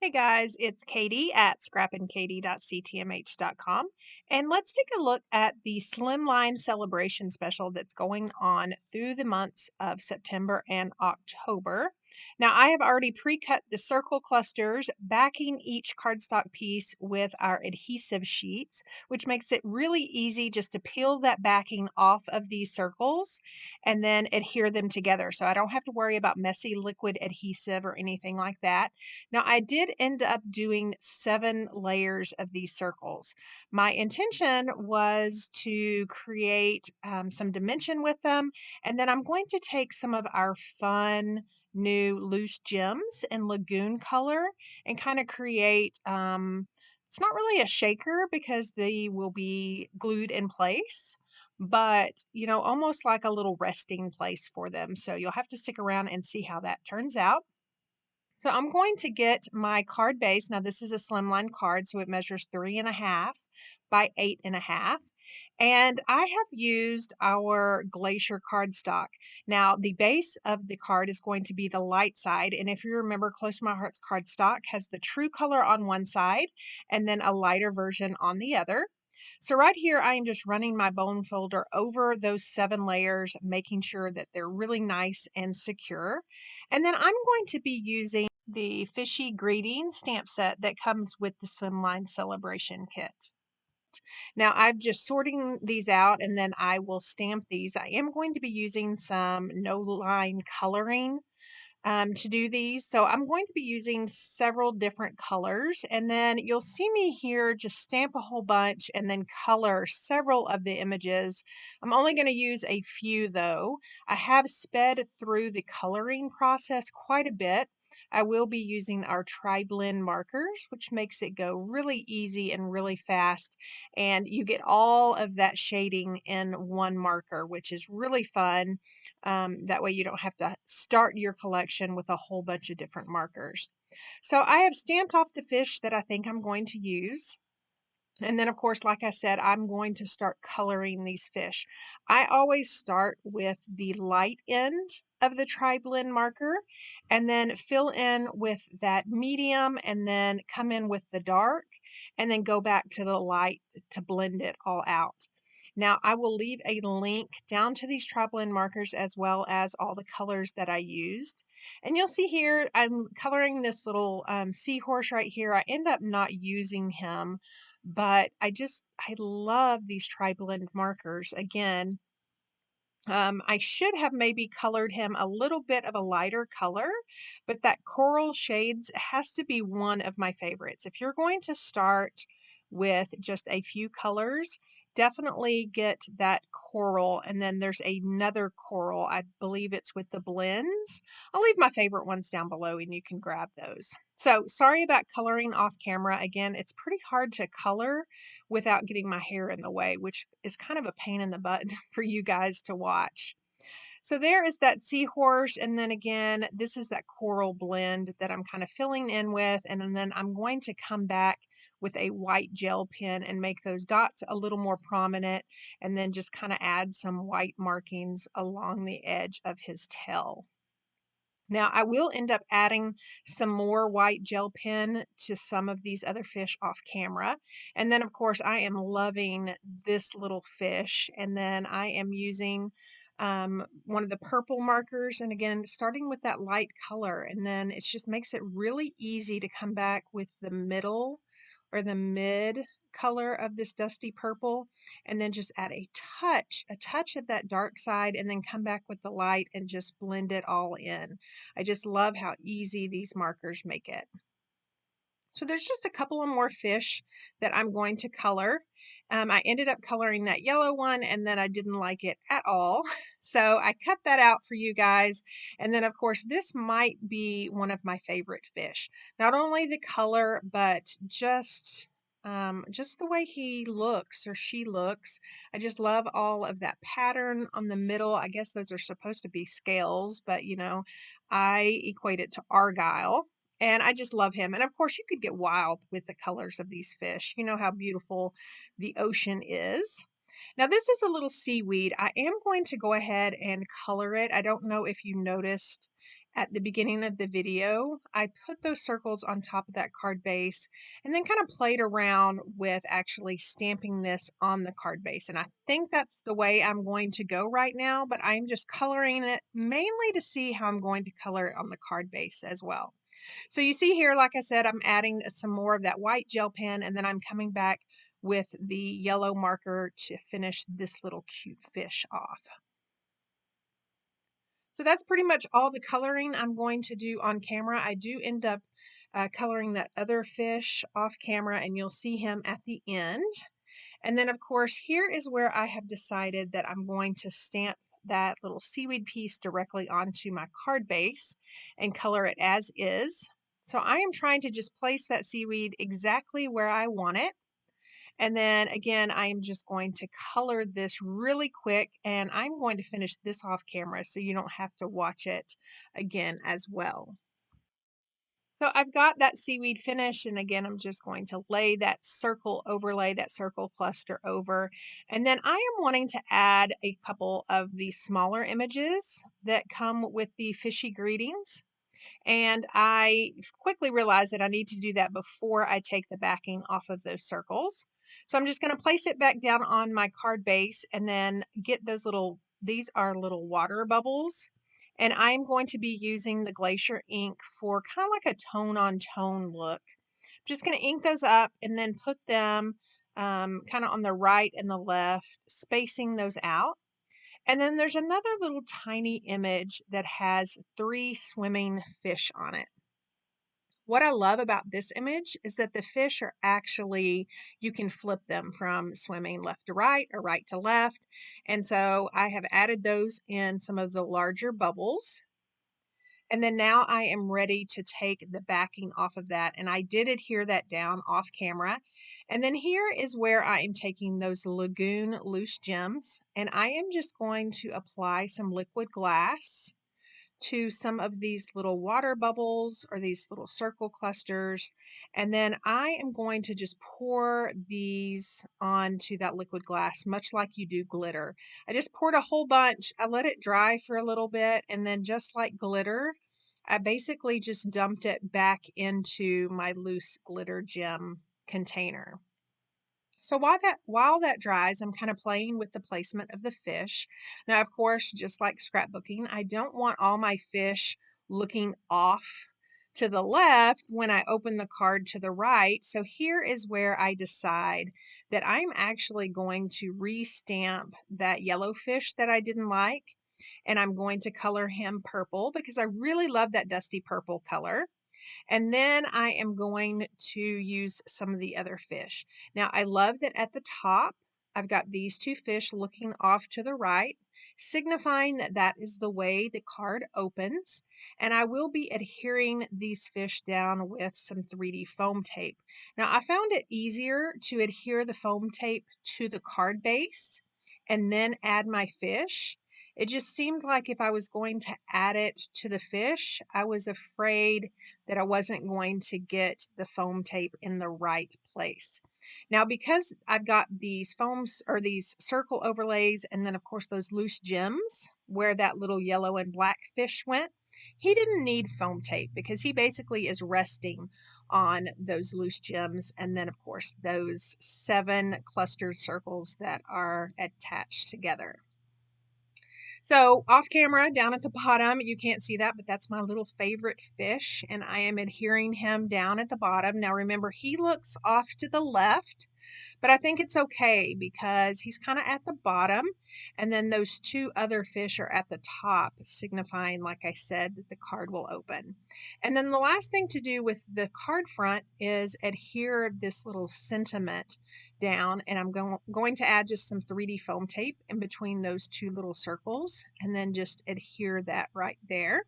Hey guys, it's Katie at scrappinkaty.ctmh.com, and let's take a look at the Slimline Celebration Special that's going on through the months of September and October. Now, I have already pre-cut the circle clusters, backing each cardstock piece with our adhesive sheets, which makes it really easy just to peel that backing off of these circles and then adhere them together. So I don't have to worry about messy liquid adhesive or anything like that. Now, I did end up doing 7 layers of these circles. My intention was to create some dimension with them, and then I'm going to take some of our fun new loose gems in lagoon color and kind of create, it's not really a shaker because they will be glued in place. But, almost like a little resting place for them. So you'll have to stick around and see how that turns out. So I'm going to get my card base. Now this is a slimline card, so it measures 3.5 by 8.5. And I have used our Glacier cardstock. Now the base of the card is going to be the light side. And if you remember, Close to My Heart's cardstock has the true color on one side and then a lighter version on the other. So right here, I am just running my bone folder over those 7 layers, making sure that they're really nice and secure. And then I'm going to be using the Fishy Greeting stamp set that comes with the Slimline Celebration kit. Now I'm just sorting these out and then I will stamp these. I am going to be using some no line coloring to do these. So I'm going to be using several different colors, and then you'll see me here just stamp a whole bunch and then color several of the images. I'm only going to use a few though. I have sped through the coloring process quite a bit. I will be using our tri-blend markers, which makes it go really easy and really fast. And you get all of that shading in one marker, which is really fun. That way you don't have to start your collection with a whole bunch of different markers. So I have stamped off the fish that I think I'm going to use. And then, of course, like I said, I'm going to start coloring these fish. I always start with the light end of the tri-blend marker and then fill in with that medium and then come in with the dark and then go back to the light to blend it all out. Now, I will leave a link down to these tri-blend markers as well as all the colors that I used. And you'll see here, I'm coloring this little seahorse right here. I end up not using him, but I love these tri-blend markers. Again, I should have maybe colored him a little bit of a lighter color, but that coral shades has to be one of my favorites. If you're going to start with just a few colors, definitely get that coral. And then there's another coral. I believe it's with the blends. I'll leave my favorite ones down below and you can grab those. So sorry about coloring off camera. Again, it's pretty hard to color without getting my hair in the way, which is kind of a pain in the butt for you guys to watch. So there is that seahorse. And then again, this is that coral blend that I'm kind of filling in with. And then I'm going to come back with a white gel pen and make those dots a little more prominent. And then just kind of add some white markings along the edge of his tail. Now, I will end up adding some more white gel pen to some of these other fish off camera. And then, of course, I am loving this little fish. And then I am using one of the purple markers. And again, starting with that light color. And then it just makes it really easy to come back with the middle or the mid color of this dusty purple, and then just add a touch of that dark side, and then come back with the light and just blend it all in. I just love how easy these markers make it. So there's just a couple of more fish that I'm going to color. I ended up coloring that yellow one and then I didn't like it at all. So I cut that out for you guys. And then of course, this might be one of my favorite fish. Not only the color, but just the way he looks or she looks. I just love all of that pattern on the middle. I guess those are supposed to be scales, but I equate it to argyle. And I just love him. And of course, you could get wild with the colors of these fish. You know how beautiful the ocean is. Now, this is a little seaweed. I am going to go ahead and color it. I don't know if you noticed at the beginning of the video, I put those circles on top of that card base and then kind of played around with actually stamping this on the card base. And I think that's the way I'm going to go right now, but I'm just coloring it mainly to see how I'm going to color it on the card base as well. So you see here, like I said, I'm adding some more of that white gel pen, and then I'm coming back with the yellow marker to finish this little cute fish off. So that's pretty much all the coloring I'm going to do on camera. I do end up coloring that other fish off camera, and you'll see him at the end. And then, of course, here is where I have decided that I'm going to stamp that little seaweed piece directly onto my card base and color it as is. So I am trying to just place that seaweed exactly where I want it. And then again, I'm just going to color this really quick, and I'm going to finish this off camera so you don't have to watch it again as well. So I've got that seaweed finished, and again, I'm just going to lay that circle overlay, that circle cluster over. And then I am wanting to add a couple of the smaller images that come with the fishy greetings. And I quickly realized that I need to do that before I take the backing off of those circles. So I'm just going to place it back down on my card base and then get those these are little water bubbles. And I'm going to be using the Glacier ink for kind of like a tone on tone look. I'm just going to ink those up and then put them kind of on the right and the left, spacing those out. And then there's another little tiny image that has 3 swimming fish on it. What I love about this image is that the fish are actually, you can flip them from swimming left to right or right to left. And so I have added those in some of the larger bubbles. And then now I am ready to take the backing off of that. And I did adhere that down off camera. And then here is where I am taking those Lagoon loose gems. And I am just going to apply some liquid glass to some of these little water bubbles or these little circle clusters. And then I am going to just pour these onto that liquid glass, much like you do glitter. I just poured a whole bunch. I let it dry for a little bit. And then just like glitter, I basically just dumped it back into my loose glitter gem container. So while that dries, I'm kind of playing with the placement of the fish. Now, of course, just like scrapbooking, I don't want all my fish looking off to the left when I open the card to the right. So here is where I decide that I'm actually going to re-stamp that yellow fish that I didn't like. And I'm going to color him purple because I really love that dusty purple color. And then I am going to use some of the other fish. Now, I love that at the top, I've got these 2 fish looking off to the right, signifying that that is the way the card opens. And I will be adhering these fish down with some 3D foam tape. Now, I found it easier to adhere the foam tape to the card base and then add my fish. It just seemed like if I was going to add it to the fish, I was afraid that I wasn't going to get the foam tape in the right place. Now, because I've got these foams or these circle overlays, and then of course those loose gems where that little yellow and black fish went, he didn't need foam tape because he basically is resting on those loose gems. And then of course those 7 clustered circles that are attached together. So off camera, down at the bottom, you can't see that, but that's my little favorite fish, and I am adhering him down at the bottom. Now remember, he looks off to the left, but I think it's okay because he's kind of at the bottom, and then those 2 other fish are at the top, signifying, like I said, that the card will open. And then the last thing to do with the card front is adhere this little sentiment down, and I'm going to add just some 3D foam tape in between those 2 little circles, and then just adhere that right there.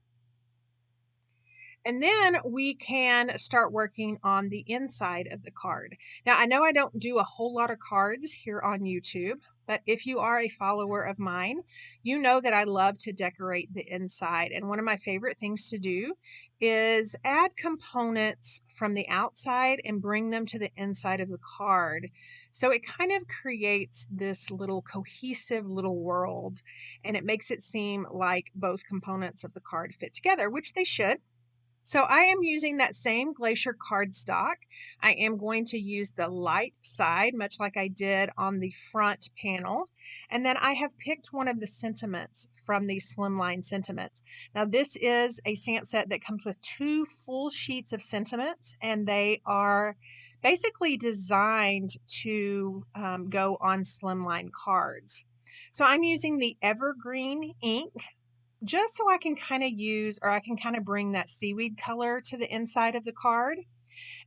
And then we can start working on the inside of the card. Now, I know I don't do a whole lot of cards here on YouTube, but if you are a follower of mine, you know that I love to decorate the inside. And one of my favorite things to do is add components from the outside and bring them to the inside of the card. So it kind of creates this little cohesive little world, and it makes it seem like both components of the card fit together, which they should. So I am using that same Glacier cardstock. I am going to use the light side, much like I did on the front panel. And then I have picked one of the sentiments from the Slimline Sentiments. Now this is a stamp set that comes with 2 full sheets of sentiments, and they are basically designed to go on Slimline cards. So I'm using the Evergreen ink just so I can kind of use, or I can kind of bring that seaweed color to the inside of the card.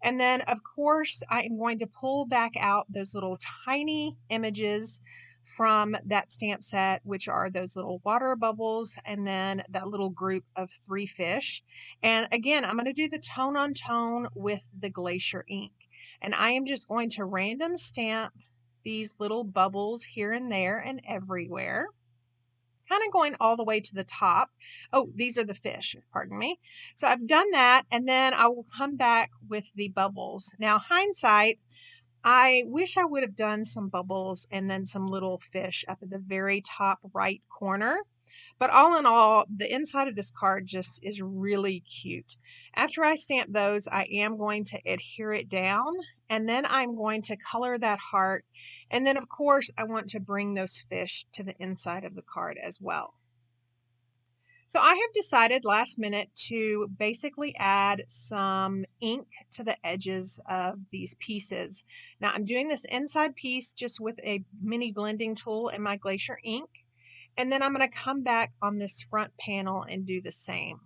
And then of course I am going to pull back out those little tiny images from that stamp set, which are those little water bubbles and then that little group of 3 fish. And again, I'm going to do the tone on tone with the Glacier ink. And I am just going to random stamp these little bubbles here and there and everywhere, kind of going all the way to the top. Oh, these are the fish, pardon me. So I've done that, and then I will come back with the bubbles. Now, hindsight, I wish I would have done some bubbles and then some little fish up at the very top right corner. But all in all, the inside of this card just is really cute. After I stamp those, I am going to adhere it down, and then I'm going to color that heart. And then, of course, I want to bring those fish to the inside of the card as well. So I have decided last minute to basically add some ink to the edges of these pieces. Now I'm doing this inside piece just with a mini blending tool and my Glacier ink. And then I'm going to come back on this front panel and do the same.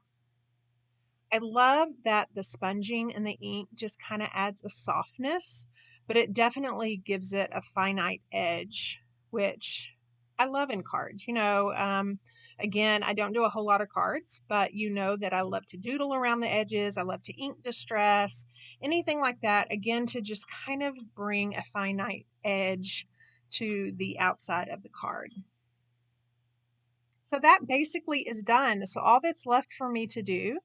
I love that the sponging in the ink just kind of adds a softness, but it definitely gives it a finite edge, which I love in cards. Again, I don't do a whole lot of cards, but you know that I love to doodle around the edges. I love to ink distress, anything like that. Again, to just kind of bring a finite edge to the outside of the card. So that basically is done. So all that's left for me to do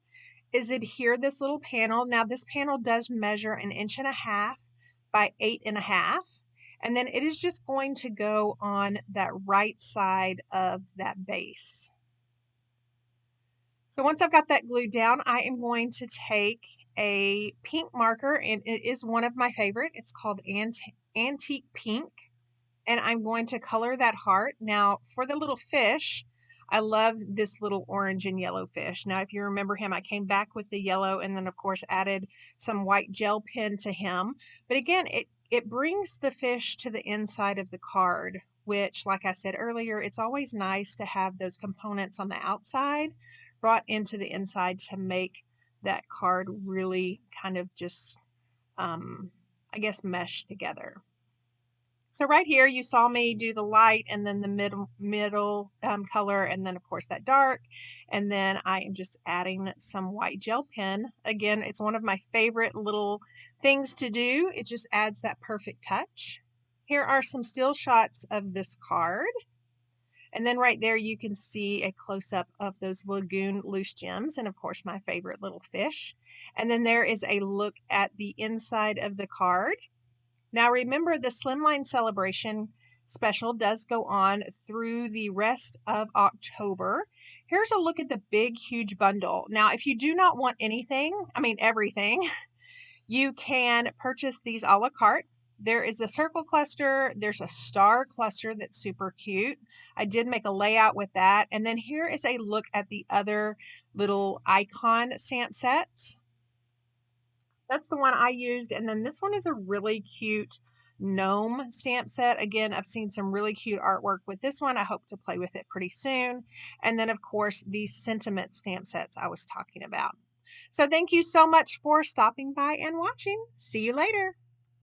is adhere this little panel. Now this panel does measure 1.5 inches by 8.5 inches. And then it is just going to go on that right side of that base. So once I've got that glued down, I am going to take a pink marker, and it is one of my favorite. It's called Antique Pink. And I'm going to color that heart. Now for the little fish, I love this little orange and yellow fish. Now, if you remember him, I came back with the yellow and then, of course, added some white gel pen to him. But again, it brings the fish to the inside of the card, which, like I said earlier, it's always nice to have those components on the outside brought into the inside to make that card really kind of just, I guess, mesh together. So right here, you saw me do the light and then the middle color, and then of course that dark. And then I am just adding some white gel pen. Again, it's one of my favorite little things to do. It just adds that perfect touch. Here are some still shots of this card. And then right there, you can see a close-up of those lagoon loose gems, and of course my favorite little fish. And then there is a look at the inside of the card. Now remember, the Slimline Celebration special does go on through the rest of October. Here's a look at the big, huge bundle. Now, if you do not want everything, you can purchase these a la carte. There is a circle cluster. There's a star cluster that's super cute. I did make a layout with that. And then here is a look at the other little icon stamp sets. That's the one I used. And then this one is a really cute gnome stamp set. Again, I've seen some really cute artwork with this one. I hope to play with it pretty soon. And then, of course, these sentiment stamp sets I was talking about. So thank you so much for stopping by and watching. See you later.